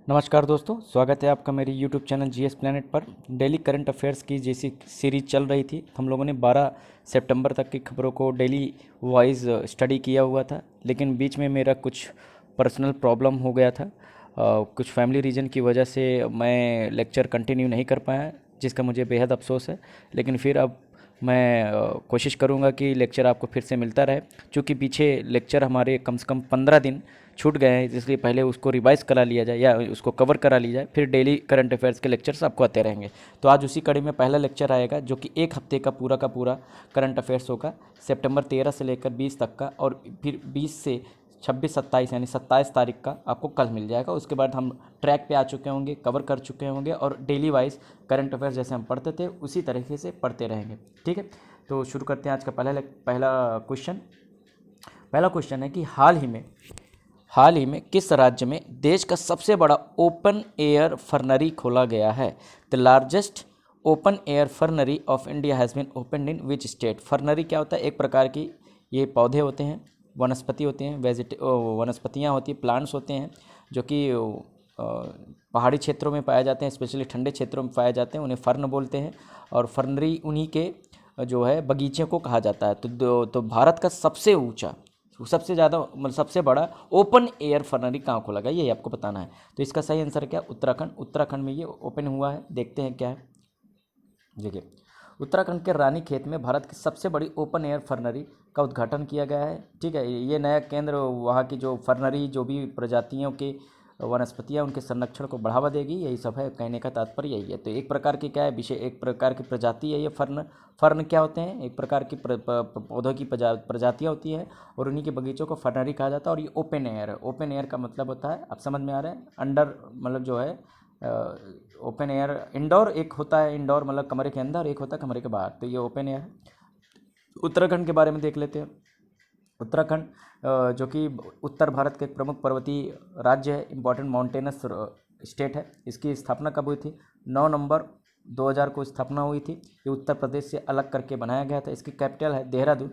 नमस्कार दोस्तों, स्वागत है आपका मेरे YouTube चैनल जीएस प्लैनेट पर। डेली करंट अफेयर्स की जैसी सीरीज चल रही थी, हम लोगों ने 12 सितंबर तक की खबरों को डेली वाइज स्टडी किया हुआ था। लेकिन बीच में मेरा कुछ पर्सनल प्रॉब्लम हो गया था। कुछ फैमिली रीजन की वजह से मैं लेक्चर कंटिन्यू नहीं कर पाया, जिसका मुझे बेहद अफसोस है। लेकिन फिर अब मैं कोशिश करूंगा कि लेक्चर आपको फिर से मिलता रहे। क्योंकि पीछे लेक्चर हमारे कम से कम 15 दिन छूट गए हैं, इसलिए पहले उसको रिवाइज करा लिया जाए या उसको कवर करा लिया जाए, फिर डेली करंट अफेयर्स के लेक्चर्स आपको आते रहेंगे। तो आज उसी कड़ी में पहला लेक्चर आएगा, जो कि एक हफ्ते का पूरा करंट अफेयर्स होगा, सितंबर 13 से लेकर 20 तक का। और फिर 20 से 26-27 यानी 27 तारीख का आपको कल मिल जाएगा। उसके बाद हम ट्रैक पे आ चुके होंगे, कवर कर चुके होंगे, और डेली वाइज करंट अफेयर्स जैसे हम पढ़ते थे उसी तरीके से पढ़ते रहेंगे। ठीक है, तो शुरू करते हैं आज का पहला क्वेश्चन। पहला क्वेश्चन है कि हाल ही में किस राज्य में देश का सबसे बड़ा ओपन एयर फर्नरी खोला गया है? The largest open air fernery of India has been opened in which state? Fernery क्या होता है? एक प्रकार की ये पौधे होते हैं, वनस्पति होते हैं, वनस्पतियाँ होती हैं, प्लांट्स होते हैं, जो कि पहाड़ी क्षेत्रों में पाए जाते हैं, स्पेशली ठंडे क्षेत्रों में पाए जाते हैं, उन्हें फर्न बोलते हैं। और फर्नरी उन्हीं के जो है बगीचे को कहा जाता है। तो भारत का सबसे ऊंचा, सबसे ज़्यादा मतलब सबसे बड़ा ओपन एयर फर्नरी कहाँ खोला गया, ये आपको बताना है। तो इसका सही आंसर क्या? उत्तराखंड में ये ओपन हुआ है। देखते हैं क्या है। देखिए, उत्तराखंड के रानीखेत में भारत की सबसे बड़ी ओपन एयर फर्नरी का उद्घाटन किया गया है। ठीक है, ये नया केंद्र वहाँ की जो फर्नरी, जो भी प्रजातियों के वनस्पतियाँ, उनके संरक्षण को बढ़ावा देगी, यही सब है। कहने का तात्पर्य यही है। तो एक प्रकार की क्या है विषय, एक प्रकार की प्रजाति है ये फर्न क्या होते हैं? एक प्रकार की पौधों की प्रजातियाँ होती है, और उन्हीं के बगीचों को फर्नरी कहा जाता है। और ये ओपन एयर है। ओपन एयर का मतलब होता है, अब समझ में आ रहा है, अंडर मतलब जो है ओपन एयर। इंडोर एक होता है, इंडोर मतलब कमरे के अंदर, एक होता है कमरे के बाहर। तो ये ओपन एयर है। उत्तराखंड के बारे में देख लेते हैं। उत्तराखंड जो कि उत्तर भारत के एक प्रमुख पर्वतीय राज्य है, इंपॉर्टेंट माउंटेनस स्टेट है। इसकी स्थापना कब हुई थी? 9 नवंबर 2000 को स्थापना हुई थी। ये उत्तर प्रदेश से अलग करके बनाया गया था। इसकी कैपिटल है देहरादून,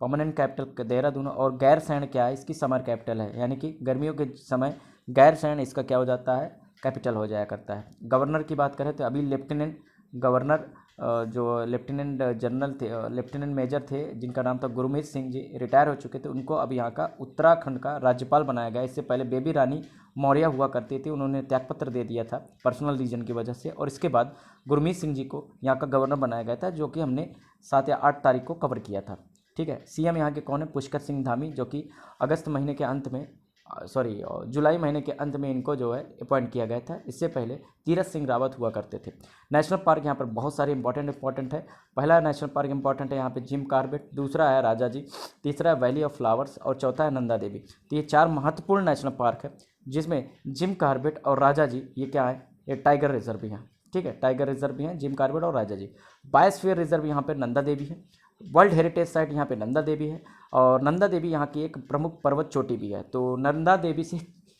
परमानेंट कैपिटल देहरादून। और गैरसैंण क्या है? इसकी समर कैपिटल है, यानी कि गर्मियों के समय गैरसैंण इसका क्या हो जाता है? कैपिटल हो जाया करता है। गवर्नर की बात करें तो अभी लेफ्टिनेंट गवर्नर जो लेफ्टिनेंट जनरल थे, लेफ्टिनेंट मेजर थे, जिनका नाम था गुरमीत सिंह जी, रिटायर हो चुके थे। उनको अब यहाँ का उत्तराखंड का राज्यपाल बनाया गया। इससे पहले बेबी रानी मौर्य हुआ करती थी, उन्होंने त्यागपत्र दे दिया था पर्सनल रीजन की वजह से। और इसके बाद गुरमीत सिंह जी को यहाँ का गवर्नर बनाया गया था, जो कि हमने 7 या 8 तारीख को कवर किया था। ठीक है, सीएम यहाँ के कौन है? पुष्कर सिंह धामी, जो कि अगस्त महीने के अंत में जुलाई महीने के अंत में इनको जो है अपॉइंट किया गया था। इससे पहले तीरथ सिंह रावत हुआ करते थे। नेशनल पार्क यहाँ पर बहुत सारे इंपॉर्टेंट है। पहला नेशनल पार्क इंपॉर्टेंट है यहाँ पे जिम कॉर्बेट, दूसरा है राजा जी, तीसरा है वैली ऑफ फ्लावर्स, और चौथा है नंदा देवी। तो ये 4 महत्वपूर्ण नेशनल पार्क है, जिसमें जिम कॉर्बेट और राजा जी ये क्या है? ये टाइगर रिजर्व भी हैं। ठीक है, टाइगर रिजर्व भी हैं, जिम कॉर्बेट और राजा जी। बायोस्फीयर रिजर्व यहाँ पे नंदा देवी है। वर्ल्ड हेरिटेज साइट यहाँ पे नंदा देवी है। और नंदा देवी यहाँ की एक प्रमुख पर्वत चोटी भी है। तो नंदा देवी से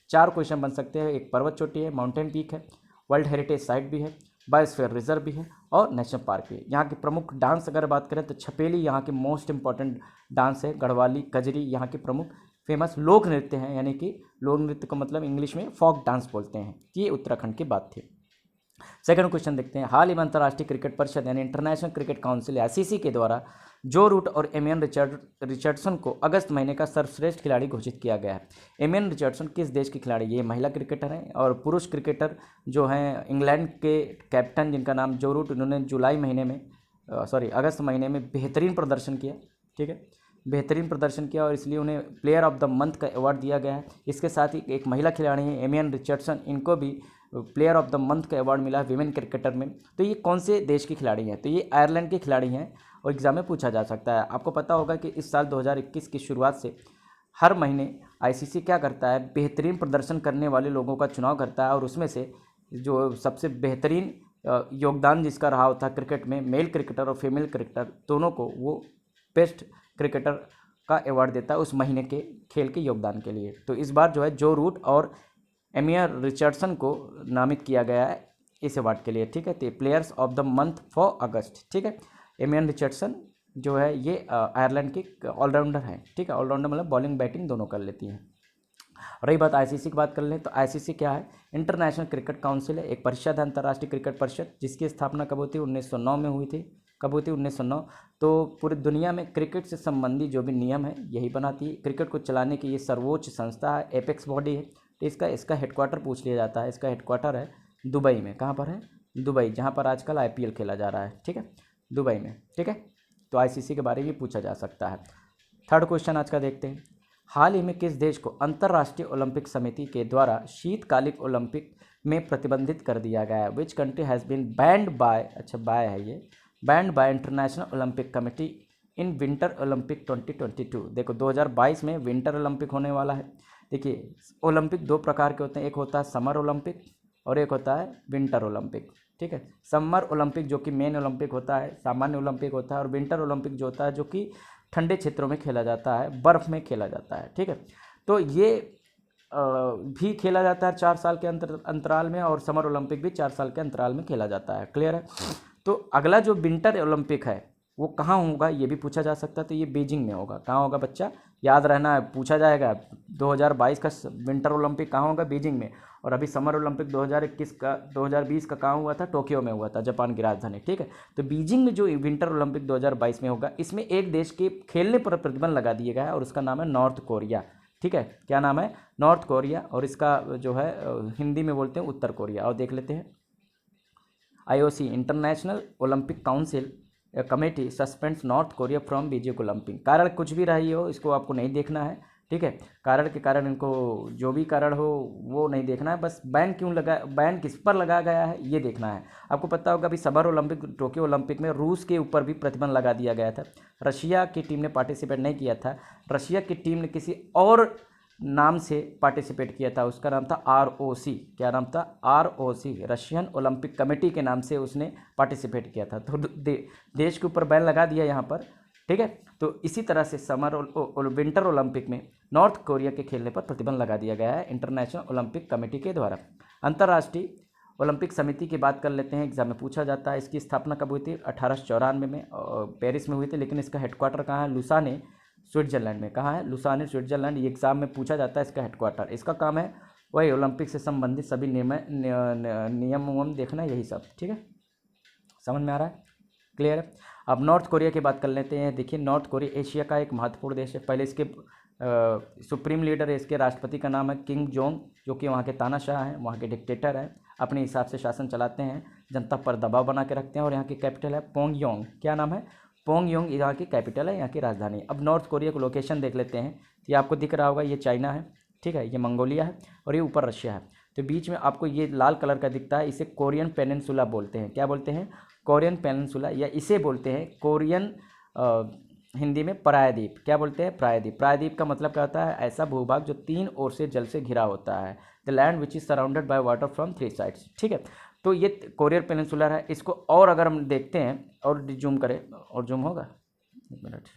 4 क्वेश्चन बन सकते हैं। एक पर्वत चोटी है, माउंटेन पीक है, वर्ल्ड हेरिटेज साइट भी है, बायोस्फीयर रिजर्व भी है, और नेशनल पार्क भी है। यहाँ के प्रमुख डांस अगर बात करें तो छपेली यहाँ के मोस्ट इंपॉर्टेंट डांस है। गढ़वाली, कजरी यहाँ के प्रमुख फेमस लोक नृत्य हैं, यानी कि लोक नृत्य को मतलब इंग्लिश में फोक डांस बोलते हैं। ये उत्तराखंड की बात थी। सेकंड क्वेश्चन देखते हैं। हाल ही में अंतर्राष्ट्रीय क्रिकेट परिषद यानी इंटरनेशनल क्रिकेट काउंसिल आईसीसी के द्वारा जो रूट और एमियन रिचर्डसन को अगस्त महीने का सर्वश्रेष्ठ खिलाड़ी घोषित किया गया है। एमियन रिचर्डसन किस देश के खिलाड़ी? ये महिला क्रिकेटर हैं। और पुरुष क्रिकेटर जो हैं इंग्लैंड के कैप्टन, जिनका नाम जो रूट, उन्होंने अगस्त महीने में बेहतरीन प्रदर्शन किया। ठीक है, बेहतरीन प्रदर्शन किया, और इसलिए उन्हें प्लेयर ऑफ द मंथ का अवार्ड दिया गया है। इसके साथ ही एक महिला खिलाड़ी हैं एमियन रिचर्डसन, इनको भी प्लेयर ऑफ द मंथ का अवार्ड मिला विमेन क्रिकेटर में। तो ये कौन से देश की खिलाड़ी हैं? तो ये आयरलैंड के खिलाड़ी हैं, और एग्जाम में पूछा जा सकता है। आपको पता होगा कि इस साल 2021 की शुरुआत से हर महीने आईसीसी क्या करता है? बेहतरीन प्रदर्शन करने वाले लोगों का चुनाव करता है, और उसमें से जो सबसे बेहतरीन योगदान जिसका रहा होता है क्रिकेट में, मेल क्रिकेटर और फीमेल क्रिकेटर दोनों को, वो बेस्ट क्रिकेटर का अवार्ड देता है उस महीने के खेल के योगदान के लिए। तो इस बार जो है जो रूट और एमियर रिचर्डसन को नामित किया गया है इस अवार्ड के लिए। ठीक है, तो players of the month for August. ठीक है, एमियर रिचर्डसन जो है ये आयरलैंड के ऑलराउंडर हैं। ठीक है, ऑलराउंडर मतलब बॉलिंग बैटिंग दोनों कर लेती हैं। रही बात आईसीसी की बात कर लें तो आईसीसी क्या है, इंटरनेशनल क्रिकेट काउंसिल है, एक परिषद है अंतर्राष्ट्रीय क्रिकेट परिषद, जिसकी स्थापना कब हुई थी, 1909 में हुई थी। कब हुई थी, 1909। तो पूरी दुनिया में क्रिकेट से संबंधी जो भी नियम है यही बनाती है। क्रिकेट को चलाने की ये सर्वोच्च संस्था है, एपेक्स बॉडी है। तो इसका हेडक्वार्टर पूछ लिया जाता है, इसका हेडक्वार्टर है दुबई में। कहाँ पर है, दुबई, जहाँ पर आजकल आईपीएल खेला जा रहा है, ठीक है, दुबई में, ठीक है। तो आईसीसी के बारे में पूछा जा सकता है। थर्ड क्वेश्चन आज का देखते हैं, हाल ही में किस देश को अंतर्राष्ट्रीय ओलंपिक समिति के द्वारा शीतकालिक ओलंपिक में प्रतिबंधित कर दिया गया है। Which country has been banned by, अच्छा बाय है ये, banned by International Olympic Committee in Winter Olympic 2022। देखो 2022 में विंटर ओलंपिक होने वाला है। देखिए ओलंपिक दो प्रकार के होते हैं, एक होता है समर ओलंपिक और एक होता है विंटर ओलंपिक, ठीक है। समर ओलंपिक जो कि मेन ओलंपिक होता है, सामान्य ओलंपिक होता है, और विंटर ओलंपिक जो होता है जो कि ठंडे क्षेत्रों में खेला जाता है, बर्फ़ में खेला जाता है, ठीक है। तो ये भी खेला जाता है 4 साल के अंतराल में, और समर ओलंपिक भी 4 साल के अंतराल में खेला जाता है, क्लियर है। तो अगला जो विंटर ओलंपिक है वो कहाँ होगा ये भी पूछा जा सकता है। तो ये बीजिंग में होगा। कहाँ होगा बच्चा, याद रहना है, पूछा जाएगा। 2022 का विंटर ओलंपिक कहाँ होगा, बीजिंग में। और अभी समर ओलंपिक 2021 का 2020 का कहाँ हुआ था, टोक्यो में हुआ था, जापान की राजधानी, ठीक है। तो बीजिंग में जो विंटर ओलंपिक 2022 में होगा, इसमें एक देश के खेलने पर प्रतिबंध लगा दिया गया है और उसका नाम है नॉर्थ कोरिया, ठीक है। क्या नाम है, नॉर्थ कोरिया, और इसका जो है हिंदी में बोलते हैं उत्तर कोरिया। और देख लेते हैं, IOC international Olympic council committee suspends north Korea from Beijing Olympic. कारण कुछ भी रही हो इसको आपको नहीं देखना है, ठीक है। कारण के कारण इनको जो भी कारण हो वो नहीं देखना है, बस बैन क्यों लगा, बैन किस पर लगाया गया है ये देखना है। आपको पता होगा अभी समर ओलंपिक टोक्यो ओलंपिक में रूस के ऊपर भी प्रतिबंध लगा दिया गया था। रशिया की टीम ने पार्टिसिपेट नहीं किया था, रशिया की टीम ने किसी और नाम से पार्टिसिपेट किया था, उसका नाम था आरओसी। क्या नाम था, आरओसी, रशियन ओलंपिक कमेटी के नाम से उसने पार्टिसिपेट किया था। तो देश के ऊपर बैन लगा दिया यहाँ पर, ठीक है। तो इसी तरह से समर विंटर ओलंपिक में नॉर्थ कोरिया के खेलने पर प्रतिबंध लगा दिया गया है इंटरनेशनल ओलंपिक कमेटी के द्वारा। अंतर्राष्ट्रीय ओलंपिक समिति की बात कर लेते हैं, एग्जाम में पूछा जाता है। इसकी स्थापना कब हुई थी, 1894 में पेरिस में हुई थी, लेकिन इसका हेडक्वार्टर कहाँ है, लुसाने, स्विट्जरलैंड में। कहाँ है, लुसाने, स्विट्जरलैंड। ये एग्जाम में पूछा जाता है इसका हेडक्वार्टर। इसका काम है वही ओलंपिक से संबंधित सभी नियम देखना, यही सब, ठीक है। समझ में आ रहा है, क्लियर है। अब नॉर्थ कोरिया की बात कर लेते हैं। देखिए नॉर्थ कोरिया एशिया का एक महत्वपूर्ण देश है। पहले इसके सुप्रीम लीडर है, इसके राष्ट्रपति का नाम है किम जोंग, जो कि वहाँ के तानाशाह हैं, वहाँ के डिक्टेटर हैं, अपने हिसाब से शासन चलाते हैं, जनता पर दबाव बना के रखते हैं। और यहाँ की कैपिटल है पोंगयोंग। क्या नाम है, पोंगयोंग, यहाँ की कैपिटल है, यहाँ की राजधानी। अब नॉर्थ कोरिया को लोकेशन देख लेते हैं। तो ये आपको दिख रहा होगा, ये चाइना है, ठीक है, ये मंगोलिया है, और ये ऊपर रशिया है। तो बीच में आपको ये लाल कलर का दिखता है, इसे कोरियन पेनिनसुला बोलते हैं। क्या बोलते हैं, कोरियन पेनिनसुला, या इसे बोलते हैं कोरियन हिंदी में प्रायद्वीप। क्या बोलते हैं, प्रायद्वीप। प्रायद्वीप का मतलब क्या होता है, ऐसा भूभाग जो 3 ओर से जल से घिरा होता है। The land which is surrounded by water from 3 sides, ठीक है। तो ये कोरियन पेनिनसुला है। इसको और अगर हम देखते हैं और जूम करें, और जूम होगा, एक मिनट,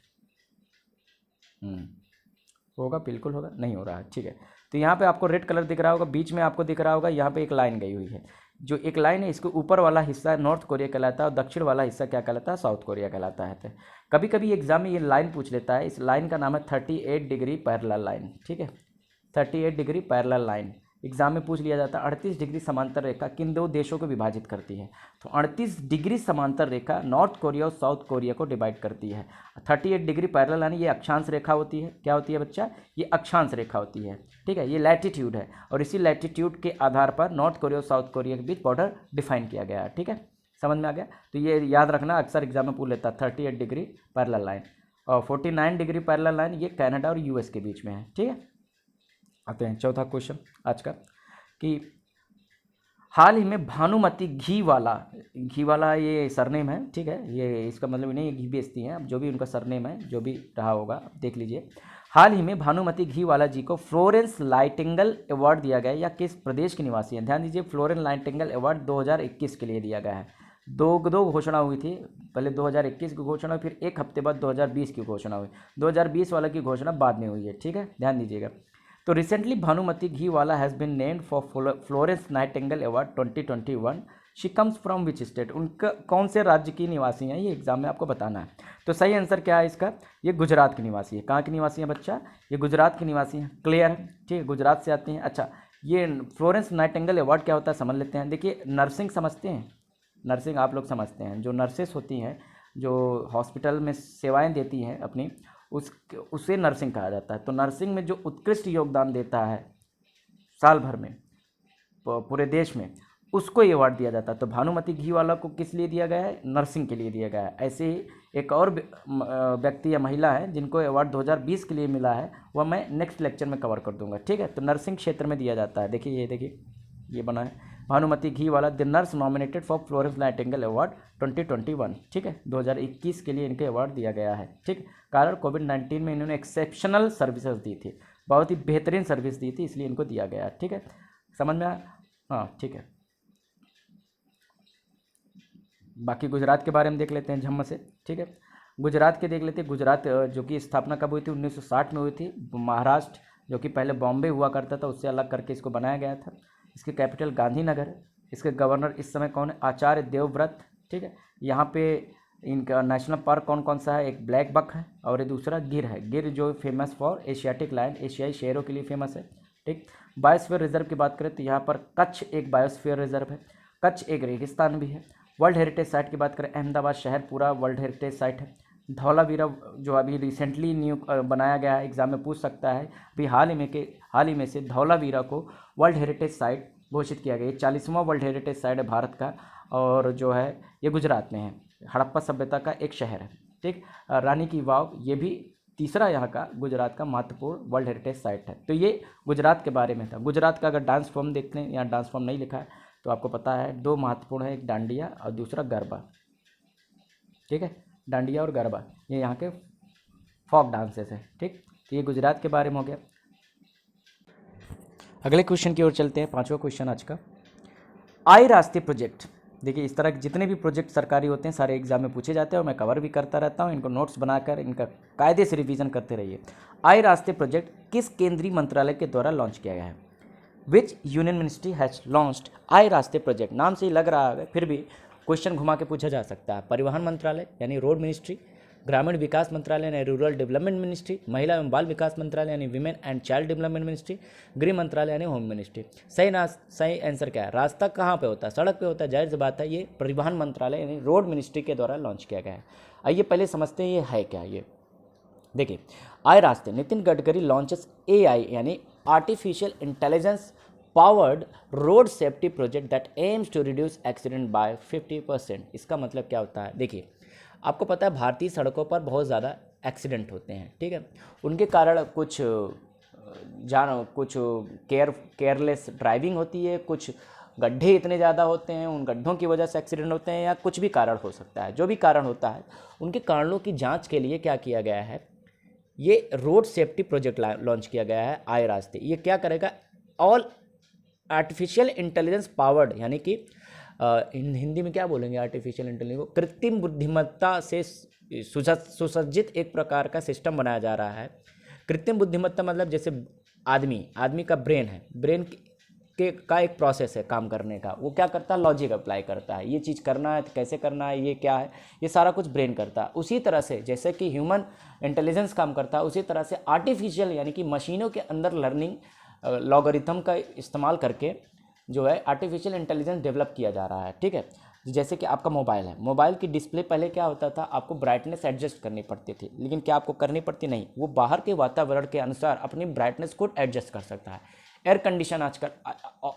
होगा, बिल्कुल होगा, नहीं हो रहा है, ठीक है। तो यहाँ पे आपको रेड कलर दिख रहा होगा, बीच में आपको दिख रहा होगा यहाँ पे एक लाइन गई हुई है। जो एक लाइन है, इसके ऊपर वाला हिस्सा नॉर्थ कोरिया कहलाता है और दक्षिण वाला हिस्सा क्या कहलाता है, साउथ कोरिया कहलाता है। कभी कभी एग्जाम में ये लाइन पूछ लेता है। इस लाइन का नाम है 38 डिग्री पैरेलल लाइन, ठीक है, 38 डिग्री पैरेलल लाइन। एग्जाम में पूछ लिया जाता है 38 डिग्री समांतर रेखा किन दो देशों को विभाजित करती है। तो 38 डिग्री समांतर रेखा नॉर्थ कोरिया और साउथ कोरिया को डिवाइड करती है। 38 डिग्री पैरेलल लाइन ये अक्षांश रेखा होती है। क्या होती है बच्चा, ये अक्षांश रेखा होती है, ठीक है। ये लैटिट्यूड है, और इसी लैटिट्यूड के आधार पर नॉर्थ कोरिया और साउथ कोरिया के बीच बॉर्डर डिफाइन किया गया है, ठीक है। समझ में आ गया। तो ये याद रखना, अक्सर एग्जाम में पूछ लेता है 38 डिग्री पैरेलल लाइन। और 49 डिग्री पैरेलल लाइन ये कनाडा और यूएस के बीच में है, ठीक है। आते हैं चौथा क्वेश्चन आज का, कि हाल ही में भानुमति घी वाला ये सरनेम है, ठीक है। ये इसका मतलब नहीं घी बेचती हैं, अब जो भी उनका सरनेम है, जो भी रहा होगा देख लीजिए। हाल ही में भानुमति घीवाला जी को फ्लोरेंस नाइटिंगेल अवार्ड दिया गया, या किस प्रदेश के निवासी हैं। ध्यान दीजिए, फ्लोरेंस नाइटिंगेल अवार्ड 2021 के लिए दिया गया है। दो घोषणा हुई थी, पहले 2021 की घोषणा, फिर एक हफ्ते बाद 2020 की घोषणा हुई। 2020 वाला की घोषणा बाद में हुई है, ठीक है, ध्यान दीजिएगा। तो recently Bhanumati Ghiwala has been named for Florence Nightingale award 2021 she comes from which state, उनका कौन से राज्य की निवासी हैं, ये एग्जाम में आपको बताना है। तो सही आंसर क्या है इसका, ये गुजरात की निवासी है। कहाँ की निवासी है बच्चा, ये गुजरात की निवासी है। क्लियर है, ठीक है, गुजरात से आती हैं। अच्छा, ये फ्लोरेंस नाइटिंगेल अवार्ड क्या होता है समझ लेते हैं। देखिए नर्सिंग समझते हैं, नर्सिंग आप लोग समझते हैं, जो नर्सेस होती हैं जो हॉस्पिटल में सेवाएं देती हैं अपनी, उसे नर्सिंग कहा जाता है। तो नर्सिंग में जो उत्कृष्ट योगदान देता है साल भर में पूरे देश में, उसको ये अवार्ड दिया जाता है। तो भानुमति घीवाला को किस लिए दिया गया है, नर्सिंग के लिए दिया गया है। ऐसे ही एक और व्यक्ति या महिला है जिनको अवार्ड 2020 के लिए मिला है, वह मैं नेक्स्ट लेक्चर में कवर कर दूंगा, ठीक है। तो नर्सिंग क्षेत्र में दिया जाता है। देखिए ये देखिए ये बना है Bhanumati Gheewala, the nurse nominated for Florence Nightingale award 2021, ठीक है, 2021 के लिए इनके अवार्ड दिया गया है, ठीक। कारण कोविड-19 में इन्होंने एक्सेप्शनल सर्विसेज दी थी, बहुत ही बेहतरीन सर्विस दी थी, इसलिए इनको दिया गया, ठीक है। समझ में आया, हाँ ठीक है। बाकी गुजरात के बारे में देख लेते हैं झम्म से, ठीक है। गुजरात के देख लेते हैं। गुजरात जो कि स्थापना कब हुई थी, 1960 में हुई थी। महाराष्ट्र जो कि पहले बॉम्बे हुआ करता था, उससे अलग करके इसको बनाया गया था। इसकी कैपिटल गांधीनगर है। इसके गवर्नर इस समय कौन है, आचार्य देवव्रत, ठीक है। यहाँ पे इनका नेशनल पार्क कौन कौन सा है, एक ब्लैक बक है और ये दूसरा गिर है। गिर जो फेमस फॉर एशियाटिक लायन, एशियाई शेरों के लिए फेमस है, ठीक। बायोस्फीयर रिजर्व की बात करें तो यहाँ पर कच्छ एक बायोस्फीयर रिजर्व है, कच्छ एक रेगिस्तान भी है। वर्ल्ड हेरिटेज साइट की बात करें, अहमदाबाद शहर पूरा वर्ल्ड हेरिटेज साइट है। धौलावीरा जो अभी रिसेंटली न्यू बनाया गया है, एग्जाम में पूछ सकता है, अभी हाल ही में से धौलावीरा को वर्ल्ड हेरिटेज साइट घोषित किया गया। 40वां वर्ल्ड हेरिटेज साइट है भारत का, और जो है ये गुजरात में है। हड़प्पा सभ्यता का एक शहर है, ठीक। रानी की वाव ये भी तीसरा यहाँ का गुजरात का महत्वपूर्ण वर्ल्ड हेरिटेज साइट है। तो ये गुजरात के बारे में था। गुजरात का अगर डांस फॉर्म देखते हैं, यहाँ डांस फॉर्म नहीं लिखा है तो आपको पता है, दो महत्वपूर्ण है, एक डांडिया और दूसरा गरबा, ठीक है। डांडिया और गरबा ये यहाँ के फोक डांसेस हैं, ठीक। तो ये गुजरात के बारे में हो गया। अगले क्वेश्चन की ओर चलते हैं, पांचवा क्वेश्चन आज का, आई रास्ते प्रोजेक्ट। देखिए इस तरह के जितने भी प्रोजेक्ट सरकारी होते हैं सारे एग्जाम में पूछे जाते हैं और मैं कवर भी करता रहता हूँ। इनको नोट्स बनाकर इनका कायदे से रिवीजन करते रहिए। आई रास्ते प्रोजेक्ट किस केंद्रीय मंत्रालय के द्वारा लॉन्च किया गया है, which union ministry has launched I RASTE project. नाम से ही लग रहा है, फिर भी क्वेश्चन घुमा के पूछा जा सकता है। परिवहन मंत्रालय यानी रोड मिनिस्ट्री, ग्रामीण विकास मंत्रालय यानी रूरल डेवलपमेंट मिनिस्ट्री, महिला एवं बाल विकास मंत्रालय यानी women and child development ministry, गृह मंत्रालय यानी होम मिनिस्ट्री। सही आंसर क्या है, रास्ता कहाँ पे होता है, सड़क पे होता है, जाहिर सी बात है, ये परिवहन मंत्रालय यानी रोड मिनिस्ट्री के द्वारा लॉन्च किया गया है। आइए पहले समझते हैं ये है क्या। ये देखिए आई रास्ते, नितिन गडकरी लॉन्चेस AI यानी artificial intelligence powered road safety project that aims to reduce accident by 50%। इसका मतलब क्या होता है, देखिए आपको पता है भारतीय सड़कों पर बहुत ज़्यादा एक्सीडेंट होते हैं, ठीक है। उनके कारण कुछ केयरलेस ड्राइविंग होती है, कुछ गड्ढे इतने ज़्यादा होते हैं, उन गड्ढों की वजह से एक्सीडेंट होते हैं, या कुछ भी कारण हो सकता है। जो भी कारण होता है उनके कारणों की जांच के लिए क्या किया गया है, ये रोड सेफ्टी प्रोजेक्ट लॉन्च किया गया है आई रास्ते। ये क्या करेगा, ऑल आर्टिफिशियल इंटेलिजेंस पावर्ड, यानी कि हिंदी में क्या बोलेंगे आर्टिफिशियल इंटेलिजेंस को, कृत्रिम बुद्धिमत्ता से सुसज्जित एक प्रकार का सिस्टम बनाया जा रहा है। कृत्रिम बुद्धिमत्ता मतलब जैसे आदमी का ब्रेन है, ब्रेन का एक प्रोसेस है काम करने का, वो क्या करता है, लॉजिक अप्लाई करता है, ये चीज़ करना है तो कैसे करना है, ये क्या है, ये सारा कुछ ब्रेन करता है। उसी तरह से जैसे कि ह्यूमन इंटेलिजेंस काम करता है, उसी तरह से आर्टिफिशियल यानी कि मशीनों के अंदर लर्निंग लॉगरिथम का इस्तेमाल करके जो है आर्टिफिशियल इंटेलिजेंस डेवलप किया जा रहा है, ठीक है। जैसे कि आपका मोबाइल है, मोबाइल की डिस्प्ले पहले क्या होता था, आपको ब्राइटनेस एडजस्ट करनी पड़ती थी, लेकिन क्या आपको करनी पड़ती, नहीं, वो बाहर के वातावरण के अनुसार अपनी ब्राइटनेस को एडजस्ट कर सकता है। एयर कंडीशन आजकल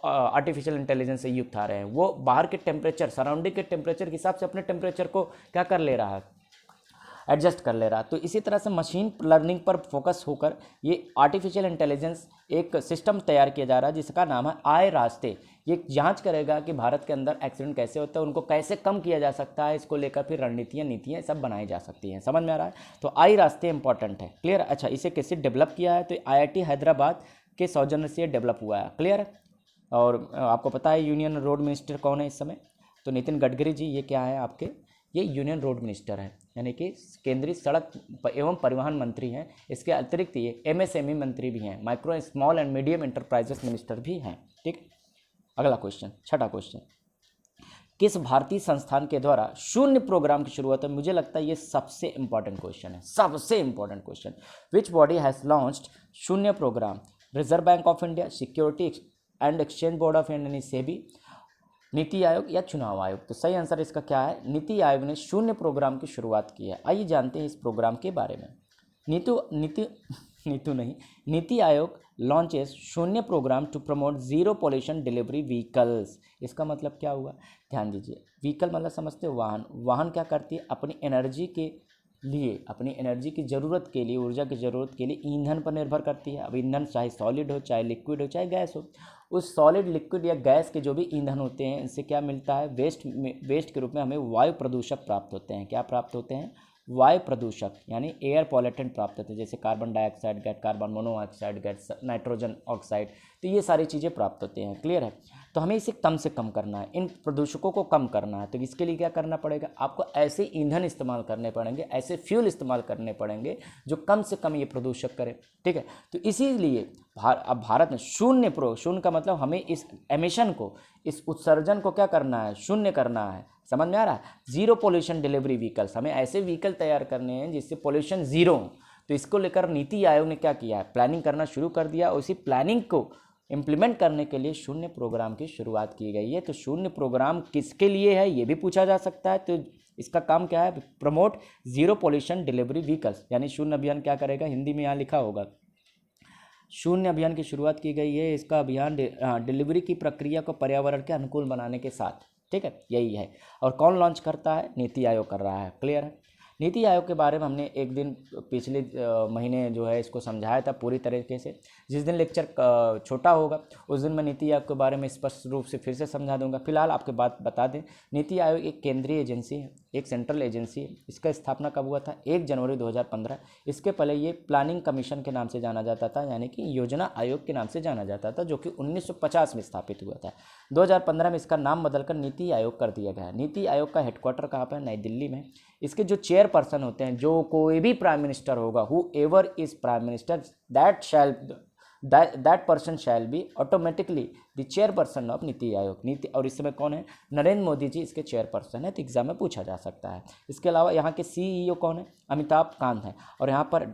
आर्टिफिशियल इंटेलिजेंस से युक्त आ रहे हैं, वो बाहर के टेम्परेचर, सराउंडिंग के टेम्परेचर के हिसाब से अपने टेम्परेचर को क्या कर ले रहा है, एडजस्ट कर ले रहा है। तो इसी तरह से मशीन लर्निंग पर फोकस होकर ये आर्टिफिशियल इंटेलिजेंस एक सिस्टम तैयार किया जा रहा है जिसका नाम है आई रास्ते। ये जांच करेगा कि भारत के अंदर एक्सीडेंट कैसे होता है, उनको कैसे कम किया जा सकता है, इसको लेकर फिर रणनीतियाँ नीतियाँ सब बनाई जा सकती हैं। समझ में आ रहा है, तो आई रास्ते इंपॉर्टेंट है, क्लियर। अच्छा, इसे कैसे डेवलप किया है, तो IIT हैदराबाद के सौजन्य से डेवलप हुआ है, क्लियर। और आपको पता है यूनियन रोड मिनिस्टर कौन है इस समय, तो नितिन गडकरी जी ये क्या है आपके, ये यूनियन रोड मिनिस्टर है, यानी कि केंद्रीय सड़क एवं परिवहन मंत्री हैं। इसके अतिरिक्त ये MSME मंत्री भी हैं, micro small and medium enterprises minister भी हैं, ठीक। अगला क्वेश्चन, छठा क्वेश्चन, किस भारतीय संस्थान के द्वारा शून्य प्रोग्राम की शुरुआत है? मुझे लगता है ये सबसे इंपॉर्टेंट क्वेश्चन है, सबसे important question. Which body has launched Shoonya program? Reserve Bank of India, Security and Exchange Board of India यानी सेबी, नीति आयोग या चुनाव आयोग? तो सही आंसर इसका क्या है? नीति आयोग ने शून्य प्रोग्राम की शुरुआत की है। आइए जानते हैं इस प्रोग्राम के बारे में। नीति Aayog launches Shunya programme to promote zero pollution delivery vehicles. इसका मतलब क्या हुआ? ध्यान दीजिए, व्हीकल मतलब समझते हो वाहन। वाहन क्या करती है? अपनी एनर्जी के लिए, अपनी एनर्जी की ज़रूरत के लिए, ऊर्जा की ज़रूरत के लिए ईंधन पर निर्भर करती है। अब ईंधन चाहे सॉलिड हो, चाहे लिक्विड हो, चाहे गैस हो, उस सॉलिड, लिक्विड या गैस के जो भी ईंधन होते हैं, इनसे क्या मिलता है? वेस्ट के रूप में हमें वायु प्रदूषक प्राप्त होते हैं। क्या प्राप्त होते हैं? वायु प्रदूषक यानी एयर पॉल्यूटेंट प्राप्त होते हैं, जैसे carbon dioxide gas, carbon monoxide gas, nitrogen oxide. तो ये सारी चीज़ें प्राप्त होते हैं। क्लियर है? तो हमें इसे कम से कम करना है, इन प्रदूषकों को कम करना है। तो इसके लिए क्या करना पड़ेगा? आपको ऐसे ईंधन इस्तेमाल करने पड़ेंगे, ऐसे फ्यूल इस्तेमाल करने पड़ेंगे जो कम से कम ये प्रदूषक करें। ठीक है? तो इसीलिए अब भारत में शून्य का मतलब हमें इस एमिशन को, इस उत्सर्जन को क्या करना है? शून्य करना है। समझ में आ रहा है? जीरो पोल्यूशन डिलीवरी व्हीकल्स, हमें ऐसे व्हीकल तैयार करने हैं जिससे पोल्यूशन जीरो हो। तो इसको लेकर नीति आयोग ने क्या किया है? प्लानिंग करना शुरू कर दिया। उसी प्लानिंग को इम्प्लीमेंट करने के लिए शून्य प्रोग्राम की शुरुआत की गई है। तो शून्य प्रोग्राम किसके लिए है ये भी पूछा जा सकता है। तो इसका काम क्या है? Promote zero pollution delivery vehicles, यानी शून्य अभियान क्या करेगा? हिंदी में यहाँ लिखा होगा, शून्य अभियान की शुरुआत की गई है। इसका अभियान डिलीवरी की प्रक्रिया को पर्यावरण के अनुकूल बनाने के साथ, ठीक है, यही है। और कौन लॉन्च करता है? नीति आयोग कर रहा है। क्लियर है? नीति आयोग के बारे में हमने एक दिन पिछले महीने जो है इसको समझाया था पूरी तरीके से। जिस दिन लेक्चर छोटा होगा उस दिन मैं नीति आयोग के बारे में स्पष्ट रूप से फिर से समझा दूंगा। फिलहाल आपके बात बता दें, नीति आयोग एक केंद्रीय एजेंसी है, एक सेंट्रल एजेंसी है। इसका स्थापना कब हुआ था? 1 जनवरी 2015। इसके पहले ये प्लानिंग कमीशन के नाम से जाना जाता था, यानी कि योजना आयोग के नाम से जाना जाता था, जो कि 1950 में स्थापित हुआ था। 2015 में इसका नाम बदलकर नीति आयोग कर दिया गया। नीति आयोग का हेडक्वार्टर कहाँ पर है? नई दिल्ली में। इसके जो चेयरपर्सन होते हैं, जो कोई भी प्राइम मिनिस्टर होगा, who ever is prime minister, that person shall be automatically the chairperson of NITI Aayog. नीति, और इस समय कौन है? नरेंद्र मोदी जी इसके चेयरपर्सन है। तो एग्जाम में पूछा जा सकता है। इसके अलावा यहाँ के सीईओ कौन है? अमिताभ कांत है। और यहाँ पर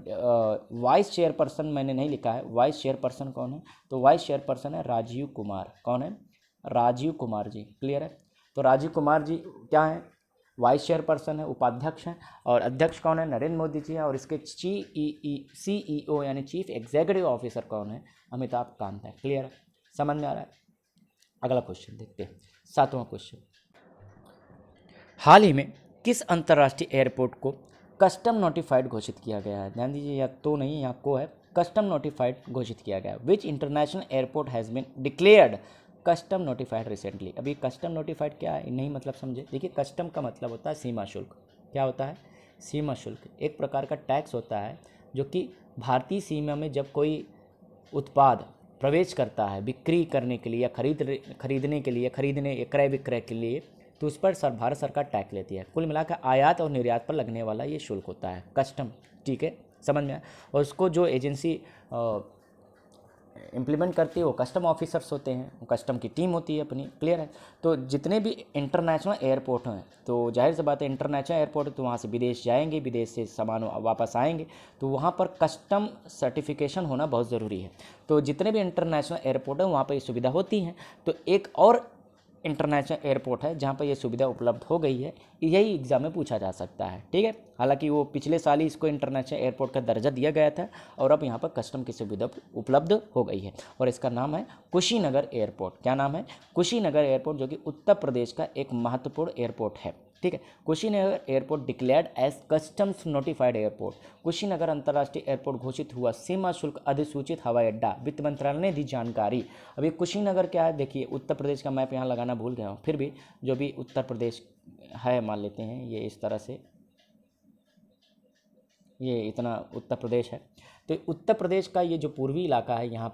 वाइस चेयरपर्सन मैंने नहीं लिखा है, वाइस चेयरपर्सन कौन है? तो वाइस चेयरपर्सन है राजीव कुमार। कौन है? राजीव कुमार जी। क्लियर है? तो राजीव कुमार जी क्या है? वाइस चेयरपर्सन है, उपाध्यक्ष हैं। और अध्यक्ष कौन है? नरेंद्र मोदी जी हैं। और इसके सीईओ यानी चीफ एग्जीक्यूटिव ऑफिसर कौन है? अमिताभ कांत है। क्लियर है? समझ में आ रहा है? अगला क्वेश्चन देखते हैं, 7वां क्वेश्चन। हाल ही में किस अंतर्राष्ट्रीय एयरपोर्ट को कस्टम नोटिफाइड घोषित किया गया है? ध्यान दीजिए, या तो नहीं, यहाँ को है, कस्टम नोटिफाइड घोषित किया गया। Which international airport has been declared custom notified recently? अभी कस्टम नोटिफाइड क्या है नहीं मतलब समझे। देखिए, कस्टम का मतलब होता है सीमा शुल्क। क्या होता है? सीमा शुल्क एक प्रकार का टैक्स होता है जो कि भारतीय सीमा में जब कोई उत्पाद प्रवेश करता है बिक्री करने के लिए या खरीदने के लिए, खरीदने क्रय विक्रय के लिए, तो उस पर भारत सरकार टैक्स लेती है। कुल मिलाकर आयात और निर्यात पर लगने वाला ये शुल्क होता है कस्टम। ठीक है, समझ में आया? और उसको जो एजेंसी इम्प्लीमेंट करती है वो कस्टम ऑफिसर्स होते हैं, कस्टम की टीम होती है अपनी। क्लियर है? तो जितने भी इंटरनेशनल एयरपोर्ट हैं, तो जाहिर सी बात है इंटरनेशनल एयरपोर्ट है तो वहाँ से विदेश जाएंगे, विदेश से सामान वापस आएंगे, तो वहाँ पर कस्टम सर्टिफिकेशन होना बहुत ज़रूरी है। तो जितने भी इंटरनेशनल एयरपोर्ट हैं वहाँ पर ये सुविधा होती हैं। तो एक और इंटरनेशनल एयरपोर्ट है जहाँ पर ये सुविधा उपलब्ध हो गई है, यही एग्जाम में पूछा जा सकता है। ठीक है? हालांकि वो पिछले साल ही इसको इंटरनेशनल एयरपोर्ट का दर्जा दिया गया था और अब यहाँ पर कस्टम की सुविधा उपलब्ध हो गई है। और इसका नाम है कुशीनगर एयरपोर्ट। क्या नाम है? कुशीनगर एयरपोर्ट, जो कि उत्तर प्रदेश का एक महत्वपूर्ण एयरपोर्ट है। ठीक है? Kushinagar airport declared as customs notified airport. Kushinagar अंतर्राष्ट्रीय एयरपोर्ट घोषित हुआ सीमा शुल्क अधिसूचित हवाई अड्डा। वित्त मंत्रालय ने दी जानकारी। अभी कुशीनगर क्या है? देखिए, उत्तर प्रदेश का मैप यहाँ लगाना भूल गया हूँ, फिर भी जो भी उत्तर प्रदेश है मान लेते हैं ये इस तरह से, ये इतना उत्तर प्रदेश है। तो उत्तर प्रदेश का ये जो पूर्वी इलाका है यहाँ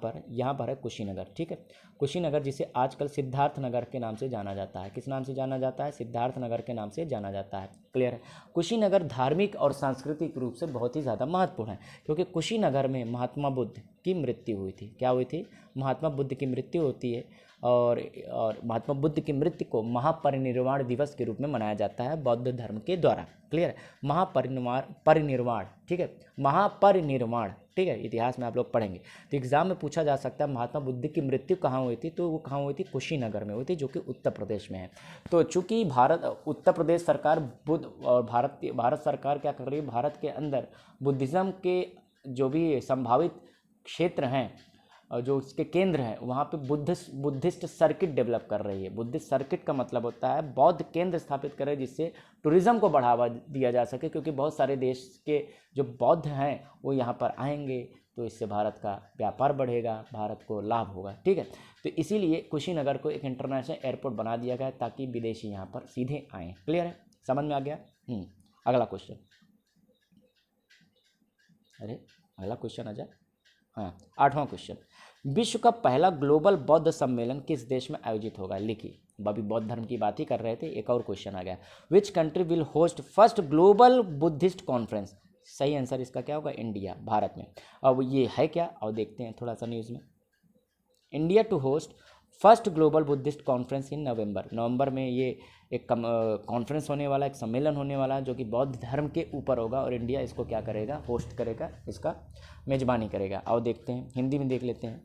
पर है कुशीनगर। ठीक है? कुशीनगर जिसे आजकल सिद्धार्थ नगर के नाम से जाना जाता है। किस नाम से जाना जाता है? सिद्धार्थ नगर के नाम से जाना जाता है। क्लियर है? कुशीनगर धार्मिक और सांस्कृतिक रूप से बहुत ही ज़्यादा महत्वपूर्ण है, क्योंकि कुशीनगर में महात्मा बुद्ध की मृत्यु हुई थी। क्या हुई थी? महात्मा बुद्ध की मृत्यु होती है और महात्मा बुद्ध की मृत्यु को महापरिनिर्वाण दिवस के रूप में मनाया जाता है बौद्ध धर्म के द्वारा। क्लियर है? परिनिर्वाण, ठीक है, महापरिनिर्वाण, ठीक है, इतिहास में आप लोग पढ़ेंगे। तो एग्जाम में पूछा जा सकता है महात्मा बुद्ध की मृत्यु कहाँ हुई थी, तो वो कहाँ हुई थी, कुशीनगर में हुई थी, जो कि उत्तर प्रदेश में है। तो चूंकि उत्तर प्रदेश सरकार बुद्ध और भारत सरकार क्या कर रही है, भारत के अंदर बुद्धिज़्म के जो भी संभावित क्षेत्र हैं और जो उसके केंद्र हैं वहाँ पे बुद्धिस्ट सर्किट डेवलप कर रही है। बुद्धिस्ट सर्किट का मतलब होता है बौद्ध केंद्र स्थापित कर रहे हैं, जिससे टूरिज़्म को बढ़ावा दिया जा सके, क्योंकि बहुत सारे देश के जो बौद्ध हैं वो यहाँ पर आएंगे, तो इससे भारत का व्यापार बढ़ेगा, भारत को लाभ होगा। ठीक है, तो इसीलिए कुशीनगर को एक इंटरनेशनल एयरपोर्ट बना दिया गया ताकि विदेशी यहाँ पर सीधे आएँ। क्लियर है? समझ में आ गया? अगला क्वेश्चन, अगला क्वेश्चन आ जाए। हाँ, 8वां क्वेश्चन, विश्व का पहला ग्लोबल बौद्ध सम्मेलन किस देश में आयोजित होगा? लिखिए। अभी बौद्ध धर्म की बात ही कर रहे थे, एक और क्वेश्चन आ गया, which country will host first global Buddhist conference? सही आंसर इसका क्या होगा? इंडिया, भारत में। अब ये है क्या, और देखते हैं थोड़ा सा न्यूज़ में। India to host first global Buddhist conference in November में ये एक कॉन्फ्रेंस होने वाला, एक सम्मेलन होने वाला है जो कि बौद्ध धर्म के ऊपर होगा, और इंडिया इसको क्या करेगा? होस्ट करेगा, इसका मेजबानी करेगा। और देखते हैं, हिंदी में देख लेते हैं।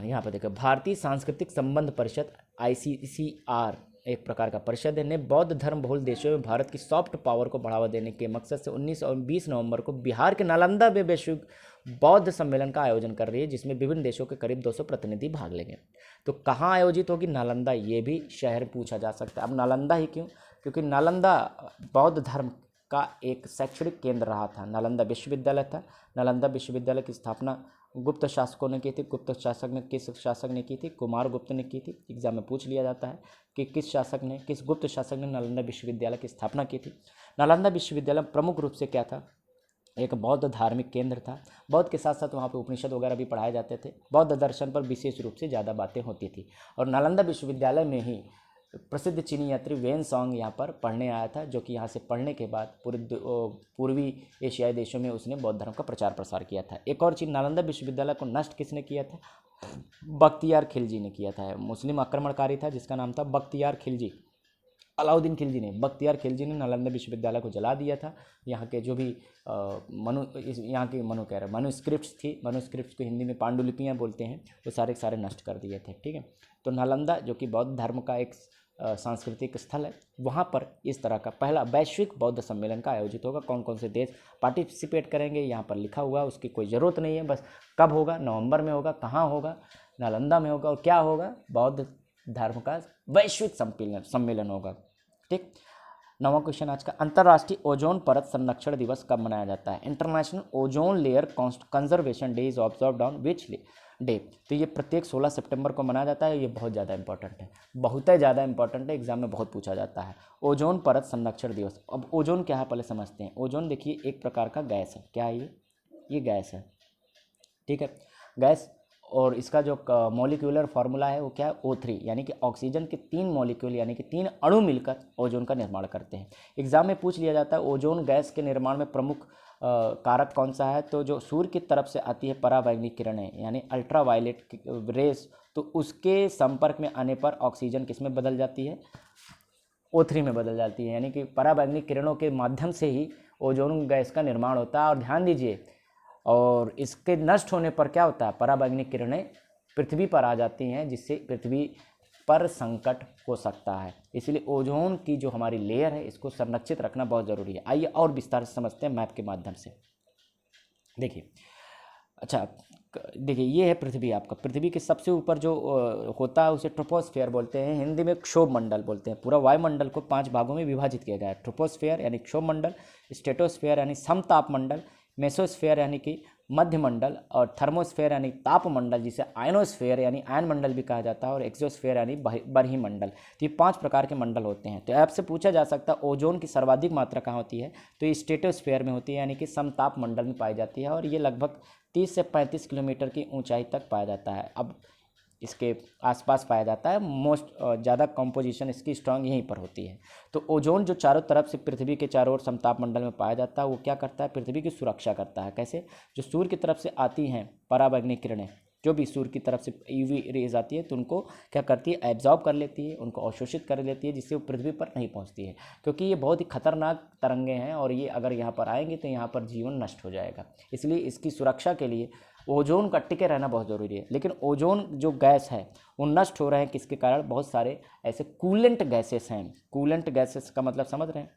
यहाँ पर देखो, भारतीय सांस्कृतिक संबंध परिषद ICCR एक प्रकार का परिषद ने बौद्ध धर्म बहुल देशों में भारत की सॉफ्ट पावर को बढ़ावा देने के मकसद से 19 और 20 नवंबर को बिहार के नालंदा में वैश्विक बौद्ध सम्मेलन का आयोजन कर रही है, जिसमें विभिन्न देशों के करीब 200 प्रतिनिधि भाग लेंगे। तो कहाँ आयोजित होगी? नालंदा। ये भी शहर पूछा जा सकता है। अब नालंदा ही क्यों? क्योंकि नालंदा बौद्ध धर्म का एक शैक्षणिक केंद्र रहा था, नालंदा विश्वविद्यालय था। नालंदा विश्वविद्यालय की स्थापना गुप्त शासकों ने की थी। गुप्त शासक ने किस शासक ने की थी? कुमार गुप्त ने की थी। एग्जाम में पूछ लिया जाता है कि किस गुप्त शासक ने नालंदा विश्वविद्यालय की स्थापना की थी। नालंदा विश्वविद्यालय प्रमुख रूप से क्या था? एक बौद्ध धार्मिक केंद्र था। बौद्ध के साथ साथ वहाँ पे उपनिषद वगैरह भी पढ़ाए जाते थे। बौद्ध दर्शन पर विशेष रूप से ज़्यादा बातें होती थी, और नालंदा विश्वविद्यालय में ही प्रसिद्ध चीनी यात्री वेन सॉन्ग यहाँ पर पढ़ने आया था, जो कि यहाँ से पढ़ने के बाद पूर्वी एशियाई देशों में उसने बौद्ध धर्म का प्रचार प्रसार किया था। एक और चीज़, नालंदा विश्वविद्यालय को नष्ट किसने किया था? बख्तियार खिलजी ने किया था। मुस्लिम आक्रमणकारी था जिसका नाम था बख्तियार खिलजी। अलाउद्दीन खिलजी ने, बख्तियार खिलजी ने नालंदा विश्वविद्यालय को जला दिया था। यहाँ के जो भी मनुस्क्रिप्ट्स थी, मनुस्क्रिप्ट्स को हिंदी में पांडुलिपियाँ बोलते हैं, वो सारे नष्ट कर दिए थे। ठीक है, तो नालंदा जो कि बौद्ध धर्म का एक सांस्कृतिक स्थल है, वहाँ पर इस तरह का पहला वैश्विक बौद्ध सम्मेलन का आयोजित होगा। कौन कौन से देश पार्टिसिपेट करेंगे यहाँ पर लिखा हुआ, उसकी कोई ज़रूरत नहीं है, बस कब होगा? नवंबर में होगा। कहाँ होगा? नालंदा में होगा। और क्या होगा? बौद्ध धर्म का वैश्विक सम्मेलन होगा। ठीक। 9वां क्वेश्चन आज का, अंतर्राष्ट्रीय ओजोन परत संरक्षण दिवस कब मनाया जाता है? International ozone layer conservation day is observed on which day? तो ये प्रत्येक 16 सितंबर को मनाया जाता है। ये बहुत ज़्यादा इंपॉर्टेंट है, बहुत ही ज़्यादा इंपॉर्टेंट है, एग्जाम में बहुत पूछा जाता है। ओजोन परत संरक्षण दिवस। अब ओजोन क्या है पहले समझते हैं। ओजोन देखिए एक प्रकार का गैस है। क्या है ये गैस है। ठीक है, गैस, और इसका जो मॉलिक्यूलर फार्मूला है वो क्या है? O3, यानी कि ऑक्सीजन के 3 मॉलिक्यूल यानी कि 3 अणु मिलकर ओजोन का निर्माण करते हैं। एग्जाम में पूछ लिया जाता है ओजोन गैस के निर्माण में प्रमुख कारक कौन सा है? तो जो सूर्य की तरफ से आती है पराबैंगनी किरणें यानी अल्ट्रावायलेट रेस, तो उसके संपर्क में आने पर ऑक्सीजन किस में बदल जाती है? O3 में बदल जाती है। यानी कि पराबैंगनी किरणों के माध्यम से ही ओजोन गैस का निर्माण होता है। और ध्यान दीजिए, और इसके नष्ट होने पर क्या होता है? पराबैंगनी किरणें पृथ्वी पर आ जाती हैं, जिससे पृथ्वी पर संकट हो सकता है। इसलिए ओजोन की जो हमारी लेयर है इसको संरक्षित रखना बहुत ज़रूरी है। आइए और विस्तार से समझते हैं मैप के माध्यम से। देखिए, अच्छा देखिए, ये है पृथ्वी। आपका पृथ्वी के सबसे ऊपर जो होता है उसे ट्रोपोस्फेयर बोलते हैं, हिंदी में क्षोभ मंडल बोलते हैं। पूरा वायुमंडल को 5 भागों में विभाजित किया गया है। ट्रोपोस्फेयर यानी क्षोभ मंडल, स्ट्रेटोस्फेयर यानी समताप मंडल, मेसोस्फेयर यानी कि मध्य मंडल, और थर्मोस्फेयर यानी ताप मंडल जिसे आयनोस्फेयर यानी आयन मंडल भी कहा जाता है, और एक्सोस्फेयर यानी बरही मंडल। तो ये 5 प्रकार के मंडल होते हैं। तो आपसे पूछा जा सकता है ओजोन की सर्वाधिक मात्रा कहाँ होती है? तो ये स्ट्रेटोस्फेयर में होती है, यानी कि समताप मंडल में पाई जाती है, और ये लगभग 30 से 35 किलोमीटर की ऊंचाई तक पाया जाता है। अब इसके आसपास पाया जाता है। मोस्ट ज़्यादा कंपोजिशन इसकी स्ट्रांग यहीं पर होती है। तो ओजोन जो चारों तरफ से पृथ्वी के चारों ओर समताप मंडल में पाया जाता है, वो क्या करता है? पृथ्वी की सुरक्षा करता है। कैसे? जो सूर्य की तरफ से आती हैं पराबैंगनी किरणें, जो भी सूर्य की तरफ से यूवी रेज आती है तो उनको क्या करती है, एब्जॉर्ब कर लेती है, उनको अवशोषित कर लेती है, जिससे वो पृथ्वी पर नहीं पहुंचती है, क्योंकि ये बहुत ही खतरनाक तरंगे हैं और ये अगर यहाँ पर आएंगे तो यहाँ पर जीवन नष्ट हो जाएगा। इसलिए इसकी सुरक्षा के लिए ओजोन का टिके रहना बहुत ज़रूरी है। लेकिन ओजोन जो गैस है वो नष्ट हो रहे हैं किसके कारण, बहुत सारे ऐसे कूलेंट गैसेस हैं। कूलेंट गैसेस का मतलब समझ रहे हैं,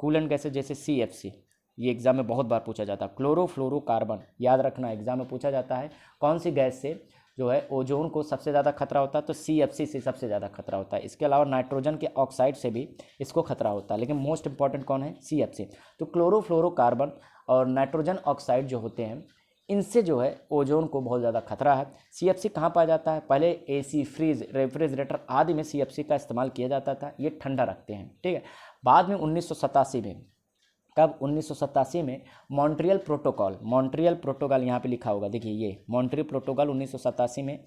कूलेंट गैसेस जैसे CFC, ये एग्जाम में बहुत बार पूछा जाता है। क्लोरोफ्लोरोकार्बन, याद रखना एग्जाम में पूछा जाता है कौन सी गैस से जो है ओजोन को सबसे ज़्यादा खतरा होता है, तो CFC से सबसे ज़्यादा खतरा होता है। इसके अलावा नाइट्रोजन के ऑक्साइड से भी इसको खतरा होता है, लेकिन मोस्ट इंपॉर्टेंट कौन है, CFC। तो क्लोरोफ्लोरोकार्बन और नाइट्रोजन ऑक्साइड जो होते हैं इनसे जो है ओजोन को बहुत ज़्यादा खतरा है। CFC कहाँ पाया जाता है, पहले AC, फ्रिज, रेफ्रिजरेटर आदि में CFC का इस्तेमाल किया जाता था, ये ठंडा रखते हैं, ठीक है। बाद में 1987 में, कब, 1987 में मॉन्ट्रियल प्रोटोकॉल यहाँ पे लिखा होगा, देखिए ये मॉन्ट्रियल प्रोटोकॉल 1987 में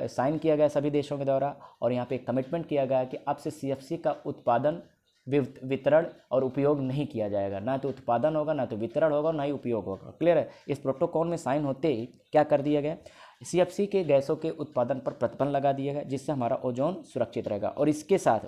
साइन किया गया सभी देशों के द्वारा, और यहाँ पे कमिटमेंट किया गया कि अब से CFC का उत्पादन, वितरण और उपयोग नहीं किया जाएगा, ना तो उत्पादन होगा, ना तो वितरण होगा, ना ही उपयोग होगा। क्लियर है। इस प्रोटोकॉल में साइन होते ही क्या कर दिया गया, CFC के गैसों के उत्पादन पर प्रतिबंध लगा दिया गया, जिससे हमारा ओजोन सुरक्षित रहेगा। और इसके साथ,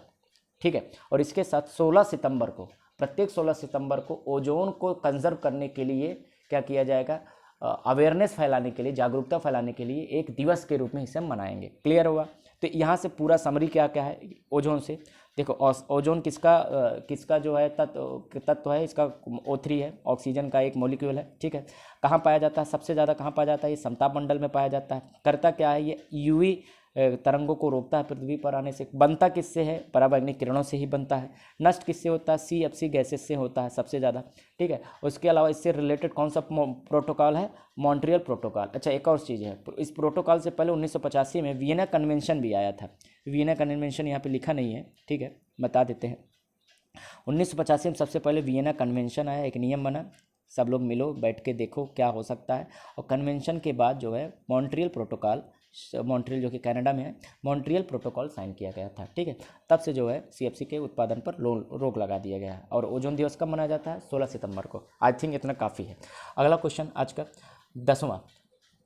ठीक है, और इसके साथ 16 सितंबर को, प्रत्येक 16 सितंबर को ओजोन को कंजर्व करने के लिए क्या किया जाएगा, अवेयरनेस फैलाने के लिए, जागरूकता फैलाने के लिए एक दिवस के रूप में इसे मनाएंगे। क्लियर हुआ। तो यहाँ से पूरा समरी क्या क्या है ओजोन से, देखो ओजोन किसका जो है तत्व है, इसका O3 है, ऑक्सीजन का एक मॉलिक्यूल है, ठीक है। कहाँ पाया जाता है, सबसे ज़्यादा कहाँ पाया जाता है, ये समताप मंडल में पाया जाता है। करता क्या है, ये UV तरंगों को रोकता है पृथ्वी पर आने से। बनता किससे है, पराबैंगनी किरणों से ही बनता है। नष्ट किससे होता है, CFC गैसेस से होता है सबसे ज़्यादा, ठीक है। उसके अलावा इससे रिलेटेड कौन सा प्रोटोकॉल है, मॉन्ट्रियल प्रोटोकॉल। अच्छा, एक और चीज़ है, इस प्रोटोकॉल से पहले 1985 में वियना कन्वेंशन भी आया था। वियना कन्वेंशन यहाँ पे लिखा नहीं है, ठीक है, बता देते हैं। 1985 में सबसे पहले वियना कन्वेंशन आया, एक नियम बना, सब लोग मिलो, बैठ के देखो क्या हो सकता है। और कन्वेंशन के बाद जो है मॉन्ट्रियल प्रोटोकॉल, मॉन्ट्रियल जो कि कनाडा में है, मॉन्ट्रियल प्रोटोकॉल साइन किया गया था, ठीक है। तब से जो है CFC के उत्पादन पर रोक लगा दिया गया है। और ओजोन दिवस कब मनाया जाता है, 16 सितंबर को। आई थिंक इतना काफ़ी है। अगला क्वेश्चन आज का 10वां,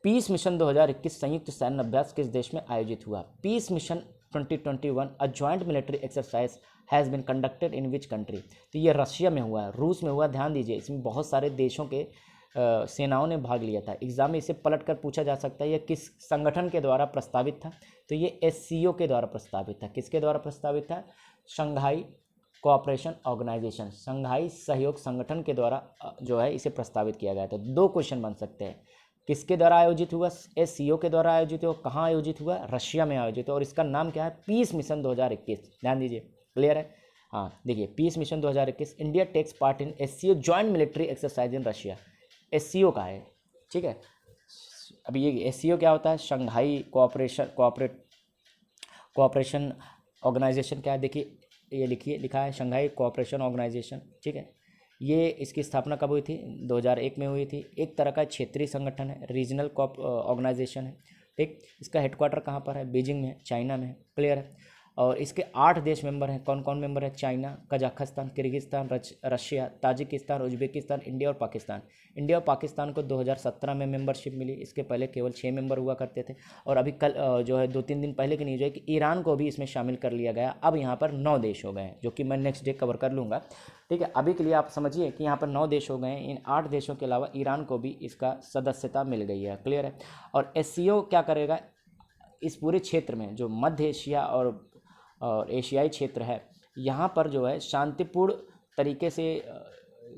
पीस मिशन 2021 संयुक्त सैन्य अभ्यास किस देश में आयोजित हुआ। Peace mission 2021 a joint military exercise has been conducted in which country. तो ये रशिया में हुआ है, रूस में हुआ। ध्यान दीजिए, इसमें बहुत सारे देशों के सेनाओं ने भाग लिया था। एग्जाम में इसे पलट कर पूछा जा सकता है, यह किस संगठन के द्वारा प्रस्तावित था। तो ये SCO के द्वारा प्रस्तावित था। किसके द्वारा प्रस्तावित था, शंघाई कोऑपरेशन ऑर्गेनाइजेशन, शंघाई सहयोग संगठन के द्वारा जो है इसे प्रस्तावित किया गया था। 2 क्वेश्चन बन सकते हैं, किसके द्वारा आयोजित हुआ, SCO के द्वारा आयोजित हुआ, कहाँ आयोजित हुआ, रशिया में आयोजित हुआ, और इसका नाम क्या है, पीस मिशन 2021। ध्यान दीजिए, क्लियर है। हाँ, देखिए, peace mission 2021, India takes part in SCO joint military exercise in Russia. SCO का है, ठीक है। अभी ये SCO क्या होता है, शंघाई कोऑपरेशन ऑर्गेनाइजेशन क्या है, देखिए ये लिखा है शंघाई कोऑपरेशन ऑर्गेनाइजेशन, ठीक है। ये इसकी स्थापना कब हुई थी, 2001 में हुई थी। एक तरह का क्षेत्रीय संगठन है, रीजनल ऑर्गेनाइजेशन है, ठीक। इसका हेडक्वार्टर कहाँ पर है, बीजिंग में है, चाइना में है। क्लियर है। और इसके 8 देश मेंबर हैं। कौन कौन मेंबर है, China, Kazakhstan, Kyrgyzstan, Russia, Tajikistan, Uzbekistan, India और पाकिस्तान। इंडिया और पाकिस्तान को 2017 में मेंबरशिप मिली। इसके पहले केवल 6 मेंबर हुआ करते थे। और अभी कल जो है 2-3 दिन पहले की न्यूज़ है कि ईरान को भी इसमें शामिल कर लिया गया। अब यहाँ पर 9 देश हो गए हैं, जो कि मैं नेक्स्ट डे कवर कर लूँगा, ठीक है। अभी के लिए आप समझिए कि यहाँ पर 9 देश हो गए हैं। इन 8 देशों के अलावा ईरान को भी इसका सदस्यता मिल गई है। क्लियर है। और SCO क्या करेगा, इस पूरे क्षेत्र में जो मध्य एशिया और एशियाई क्षेत्र है, यहाँ पर जो है शांतिपूर्ण तरीके से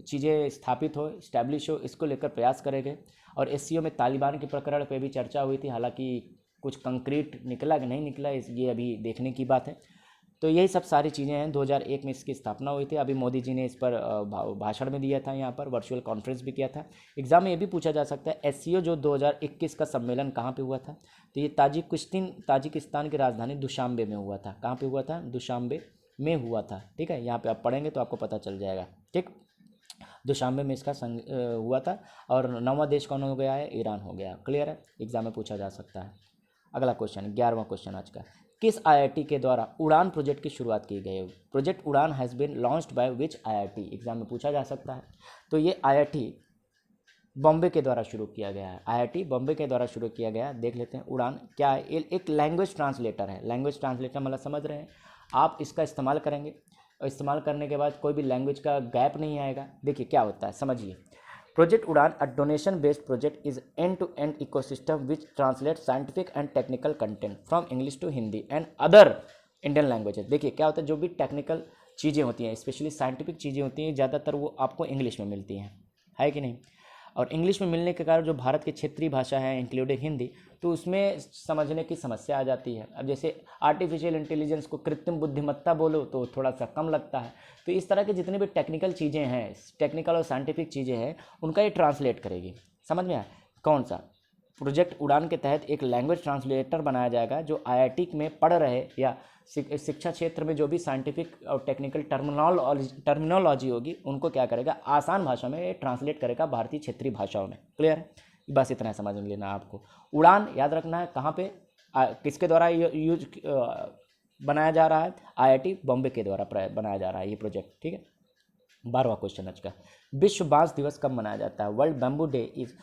चीज़ें स्थापित हो, इस्टेब्लिश हो, इसको लेकर प्रयास करेंगे। और SCO में तालिबान के प्रकरण पे भी चर्चा हुई थी, हालांकि कुछ कंक्रीट निकला कि नहीं निकला ये अभी देखने की बात है। तो यही सब सारी चीज़ें हैं। 2001 में इसकी स्थापना हुई थी। अभी मोदी जी ने इस पर भाषण में दिया था, यहाँ पर वर्चुअल कॉन्फ्रेंस भी किया था। एग्जाम में ये भी पूछा जा सकता है, SCO जो 2021 का सम्मेलन कहाँ पे हुआ था, तो ये ताजिकिस्तान की राजधानी दुशांबे में हुआ था। कहाँ पे हुआ था, दुशांबे में हुआ था, ठीक है। यहाँ पे आप पढ़ेंगे तो आपको पता चल जाएगा, ठीक। दुशांबे में इसका हुआ था। और 9वां देश कौन हो गया है, ईरान हो गया। क्लियर है, एग्जाम में पूछा जा सकता है। अगला क्वेश्चन, 11वां क्वेश्चन आज का, किस IIT के द्वारा उड़ान प्रोजेक्ट की शुरुआत की गई है। Project Udaan has been launched by which IIT, exam में पूछा जा सकता है। तो ये IIT बॉम्बे के द्वारा शुरू किया गया है, आईआईटी बॉम्बे के द्वारा शुरू किया गया है। देख लेते हैं उड़ान क्या है। एक लैंग्वेज ट्रांसलेटर है। लैंग्वेज ट्रांसलेटर मतलब समझ रहे हैं आप, इसका इस्तेमाल करेंगे और इस्तेमाल करने के बाद कोई भी लैंग्वेज का गैप नहीं आएगा। देखिए क्या होता है, समझिए। Project Udaan a donation based project is end to end ecosystem which translate scientific and technical content from English to Hindi and other Indian languages. देखिए क्या होता है, जो भी टेक्निकल चीज़ें होती हैं, स्पेशली साइंटिफिक चीज़ें होती हैं, ज़्यादातर वो आपको इंग्लिश में मिलती हैं, है कि नहीं। और इंग्लिश में मिलने के कारण जो भारत की क्षेत्रीय भाषा है इंक्लूडिंग हिंदी, तो उसमें समझने की समस्या आ जाती है। अब जैसे आर्टिफिशियल इंटेलिजेंस को कृत्रिम बुद्धिमत्ता बोलो तो थोड़ा सा कम लगता है। तो इस तरह की जितनी भी टेक्निकल चीज़ें हैं, टेक्निकल और साइंटिफिक चीज़ें हैं, उनका ये ट्रांसलेट करेगी। समझ में आया। कौन सा प्रोजेक्ट उड़ान के तहत एक लैंग्वेज ट्रांसलेटर बनाया जाएगा जो आईआईटी में पढ़ रहे या शिक्षा क्षेत्र में जो भी साइंटिफिक और टेक्निकल टर्मिनोलॉजी होगी उनको क्या करेगा, आसान भाषा में ट्रांसलेट करेगा भारतीय क्षेत्रीय भाषाओं में। क्लियर है, बस इतना समझ लेना आपको। उड़ान याद रखना है कहाँ पे, किसके द्वारा यूज बनाया जा रहा है, आईआईटी बॉम्बे के द्वारा बनाया जा रहा है ये प्रोजेक्ट। ठीक है, 12वां क्वेश्चन आज का, विश्व बांस दिवस कब मनाया जाता है। World bamboo day is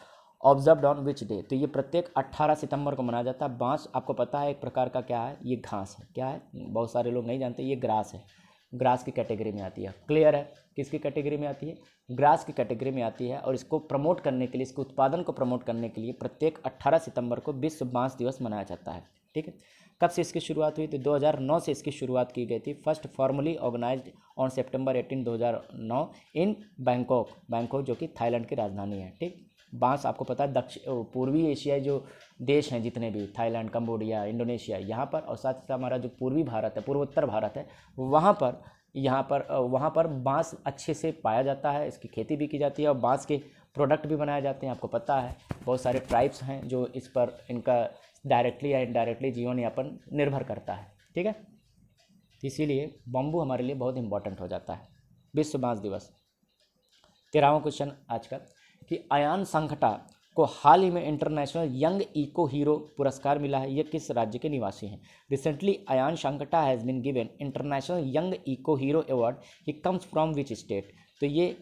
observed on which day. तो ये प्रत्येक 18 सितंबर को मनाया जाता है। बांस आपको पता है एक प्रकार का क्या है, ये घास है। क्या है, बहुत सारे लोग नहीं जानते, ये ग्रास है। ग्रास की कैटेगरी में आती है। क्लियर है, किसकी कैटेगरी में आती है, ग्रास की कैटेगरी में आती है। और इसको प्रमोट करने के लिए, इसके उत्पादन को प्रमोट करने के लिए प्रत्येक 18 सितंबर को विश्व बांस दिवस मनाया जाता है। ठीक है, कब से इसकी शुरुआत हुई, तो 2009 से इसकी शुरुआत की गई थी। First formally organised on September 18, 2009 in Bangkok. Bangkok जो कि थाईलैंड की राजधानी है। ठीक, बांस आपको पता है पूर्वी एशियाई जो देश हैं जितने भी, थाईलैंड, कंबोडिया, इंडोनेशिया, यहाँ पर, और साथ ही हमारा जो पूर्वी भारत है, पूर्वोत्तर भारत है, वहाँ पर बांस अच्छे से पाया जाता है। इसकी खेती भी की जाती है और बांस के प्रोडक्ट भी बनाए जाते हैं। आपको पता है बहुत सारे ट्राइब्स हैं जो इस पर, इनका डायरेक्टली या इनडायरेक्टली जीवन यापन निर्भर करता है। ठीक है, इसीलिए बम्बू हमारे लिए बहुत इंपॉर्टेंट हो जाता है। विश्व बांस दिवस। 13वां क्वेश्चन आज का, कि अयान संखटा को हाल ही में इंटरनेशनल यंग इको हीरो पुरस्कार मिला है, ये किस राज्य के निवासी हैं। Recently Ayan Shankta has been given international young eco hero award, he comes from which state. तो ये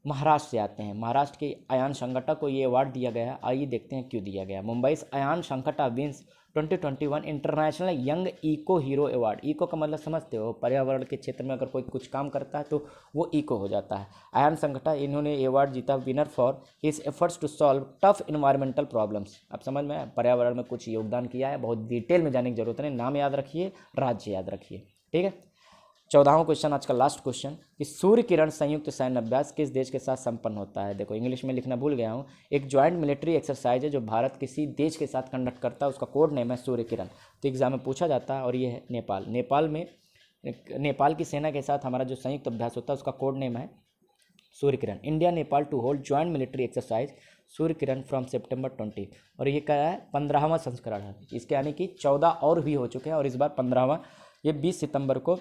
महाराष्ट्र से आते हैं। महाराष्ट्र के अयान संखटा को ये अवार्ड दिया गया है। आइए देखते हैं क्यों दिया गया। Mumbai Ayan Shankta wins 2021 international young eco hero award. Eco का मतलब समझते हो, पर्यावरण के क्षेत्र में अगर कोई कुछ काम करता है तो वो इको हो जाता है। अयान संखटा, इन्होंने अवार्ड जीता winner for his efforts to solve tough environmental problems. अब समझ में, पर्यावरण में कुछ योगदान किया है। बहुत डिटेल में जाने की जरूरत नहीं, नाम याद रखिए, राज्य याद रखिए। ठीक है, 14वां क्वेश्चन आज का लास्ट क्वेश्चन, कि सूर्य किरण संयुक्त सैन्य अभ्यास किस देश के साथ संपन्न होता है। देखो इंग्लिश में लिखना भूल गया हूँ। एक ज्वाइंट मिलिट्री एक्सरसाइज है जो भारत किसी देश के साथ कंडक्ट करता है, उसका कोड नेम है सूर्य किरण। तो एग्जाम में पूछा जाता है, और ये है नेपाल। नेपाल की सेना के साथ हमारा जो संयुक्त अभ्यास होता है उसका कोड नेम है Surya Kiran. India Nepal to hold joint military exercise Surya Kiran from September 20। और ये क्या है, 15वां संस्करण है इसके, यानी कि 14 और भी हो चुके हैं और इस बार 15वां। ये 20 सितंबर को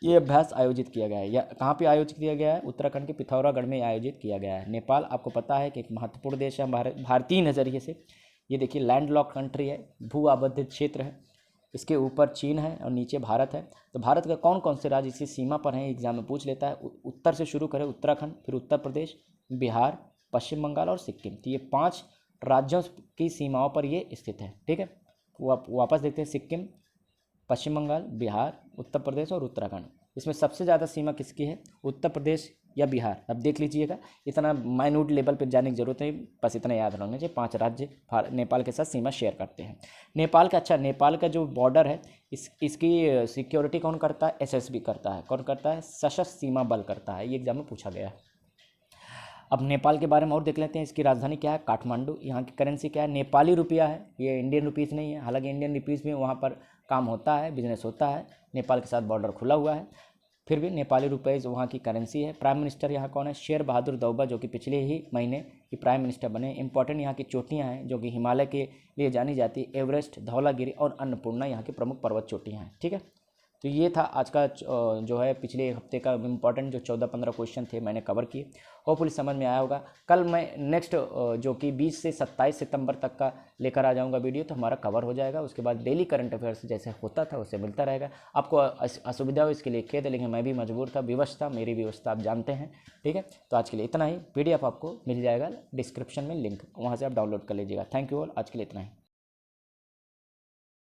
ये अभ्यास आयोजित किया गया है। या कहाँ पे आयोजित किया गया है, उत्तराखंड के पिथौरागढ़ में आयोजित किया गया है। नेपाल आपको पता है कि एक महत्वपूर्ण देश है भारतीय नज़रिए से। ये देखिए लैंड लॉक कंट्री है, भू आबद्ध क्षेत्र है। इसके ऊपर चीन है और नीचे भारत है। तो भारत का कौन कौन से राज्य इसकी सीमा पर हैं, एग्जाम में पूछ लेता है। उत्तर से शुरू करें, उत्तराखंड, फिर उत्तर प्रदेश, बिहार, पश्चिम बंगाल और सिक्किम। तो ये 5 राज्यों की सीमाओं पर ये स्थित है। ठीक है, वापस देखते हैं, सिक्किम, पश्चिम बंगाल, बिहार, उत्तर प्रदेश और उत्तराखंड। इसमें सबसे ज़्यादा सीमा किसकी है, उत्तर प्रदेश या बिहार। अब देख लीजिएगा, इतना माइन्यूट लेवल पर जाने की जरूरत नहीं, बस इतना याद रखना चाहिए। 5 राज्य नेपाल के साथ सीमा शेयर करते हैं। नेपाल का, अच्छा नेपाल का जो बॉर्डर है इसकी सिक्योरिटी कौन करता है, एसएसबी करता है। कौन करता है, सशस्त्र सीमा बल करता है। ये एग्जाम में पूछा गया है। अब नेपाल के बारे में और देख लेते हैं। इसकी राजधानी क्या है, काठमांडू। यहाँ की करेंसी क्या है, नेपाली रुपया है, ये इंडियन रुपीज़ नहीं है। हालांकि इंडियन रुपीज़ में वहाँ पर काम होता है, बिजनेस होता है। नेपाल के साथ बॉर्डर खुला हुआ है, फिर भी नेपाली रुपये वहाँ की करेंसी है। प्राइम मिनिस्टर यहाँ कौन है, शेर बहादुर दौबा, जो कि पिछले ही महीने की प्राइम मिनिस्टर बने। इंपॉर्टेंट यहाँ की चोटियाँ हैं जो कि हिमालय के लिए जानी जाती है, एवरेस्ट, धौलागिरी और अन्नपूर्णा यहाँ की प्रमुख पर्वत चोटियाँ हैं। ठीक है, तो ये था आज का जो है पिछले हफ्ते का इम्पॉर्टेंट जो 14-15 क्वेश्चन थे मैंने कवर किए। होपफुली समझ में आया होगा। कल मैं नेक्स्ट जो कि 20 से 27 सितंबर तक का लेकर आ जाऊंगा वीडियो, तो हमारा कवर हो जाएगा। उसके बाद डेली करंट अफेयर्स जैसे होता था उससे मिलता रहेगा। आपको असुविधा हो इसके लिए खेद है, लेकिन मैं भी मजबूर था, विवश था, मेरी व्यवस्था आप जानते हैं। ठीक है, तो आज के लिए इतना ही। PDF आपको मिल जाएगा डिस्क्रिप्शन में लिंक, वहाँ से आप डाउनलोड कर लीजिएगा। थैंक यू ऑल, आज के लिए इतना ही।